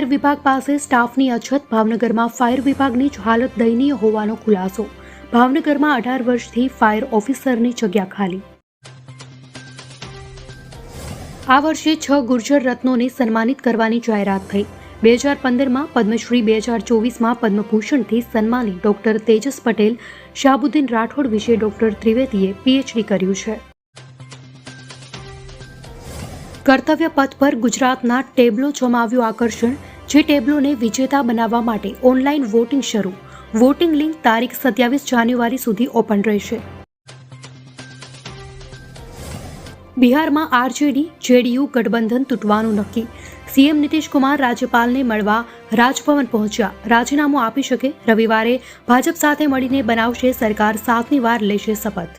Fire વિભાગ પાસે સ્ટાફની અછત, ભાવનગરમાં ફાયર વિભાગની જ હાલત દયનીય હોવાનો ખુલાસો. ભાવનગરમાં 18 વર્ષથી ફાયર ઓફિસરની જગ્યા ખાલી. આ વર્ષે 6 ગુર્જર રત્નોને સન્માનિત કરવાની જાહેરાત થઈ. 2015માં પદ્મશ્રી, 2024માં પદ્મભૂષણથી સન્માનિત ડોક્ટર તેજસ પટેલ, શાહબુદ્દીન રાઠોડ વિશે ડોક્ટર ત્રિવેદીએ પીએચડી કર્યું છે. કર્તવ્ય પથ પર ગુજરાતના ટેબ્લો જમાવ્યું આકર્ષણ. જે ટેબ્લોને વિજેતા બનાવવા માટે ઓનલાઈન વોટિંગ શરૂ. વોટિંગ લિંક તારીખ 27 જાન્યુઆરી સુધી ઓપન રહેશે. બિહારમાં આરજેડી જેડીયુ ગઠબંધન તૂટવાનું નક્કી. સીએમ નીતિશ કુમાર રાજ્યપાલને મળવા રાજભવન પહોંચ્યા. રાજીનામું આપી શકે. રવિવારે ભાજપ સાથે મળીને બનાવશે સરકાર. 7મી વાર લેશે શપથ.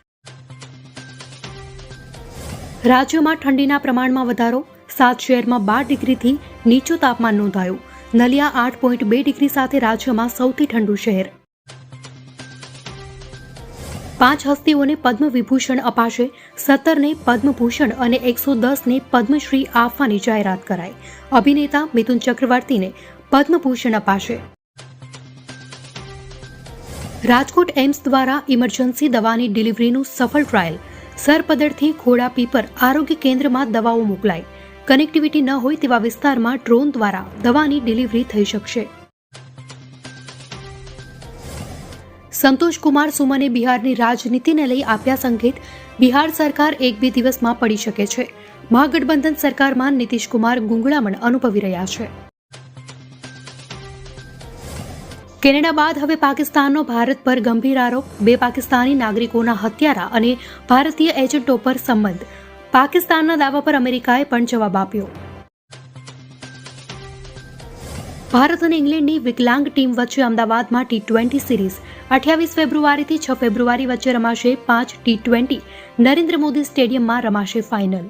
રાજ્યમાં ઠંડીના પ્રમાણમાં વધારો. 7 શહેરમાં 12 ડિગ્રીથી નીચું તાપમાન નોંધાયું. નલિયા 8.2 ડિગ્રી સાથે રાજ્યમાં સૌથી ઠંડુ શહેર. 5 હસ્તીઓને પદ્મ વિભૂષણ અપાશે. 17ને પદ્મભૂષણ અને 110ને પદ્મશ્રી આપવાની જાહેરાત કરાઈ. અભિનેતા મિથુન ચક્રવર્તીને પદ્મભૂષણ અપાશે. રાજકોટ એમ્સ દ્વારા ઇમરજન્સી દવાની ડિલિવરીનું સફળ ટ્રાયલ. સરપદરથી ઘોડાપીપર આરોગ્ય કેન્દ્રમાં દવાઓ મોકલાઈ. કનેક્ટિવિટી ન હોય તેવા વિસ્તારમાં ડ્રોન દ્વારા દવાની ડિલિવરી થઈ શકશે. સંતોષ કુમાર સુમને બિહારની રાજનીતિને લઈ આપ્યા સંકેત. બિહાર સરકાર 1-2 દિવસમાં પડી શકે છે. મહાગઠબંધન સરકારમાં નીતિશ કુમાર ગુંગળામણ અનુભવી રહ્યા છે. કેનેડા બાદ હવે પાકિસ્તાનનો ભારત પર ગંભીર આરોપ. 2 પાકિસ્તાની નાગરિકોના હત્યારા અને ભારતીય એજન્ટો પર સંબંધ. પાકિસ્તાનના દાવા પર અમેરિકાએ પણ જવાબ આપ્યો. ભારત અને ઇંગ્લેન્ડની વિકલાંગ ટીમ વચ્ચે અમદાવાદમાં T20 સિરીઝ 28 ફેબ્રુઆરીથી 6 ફેબ્રુઆરી વચ્ચે રમાશે 5 T20. નરેન્દ્ર મોદી સ્ટેડિયમમાં રમાશે ફાઇનલ.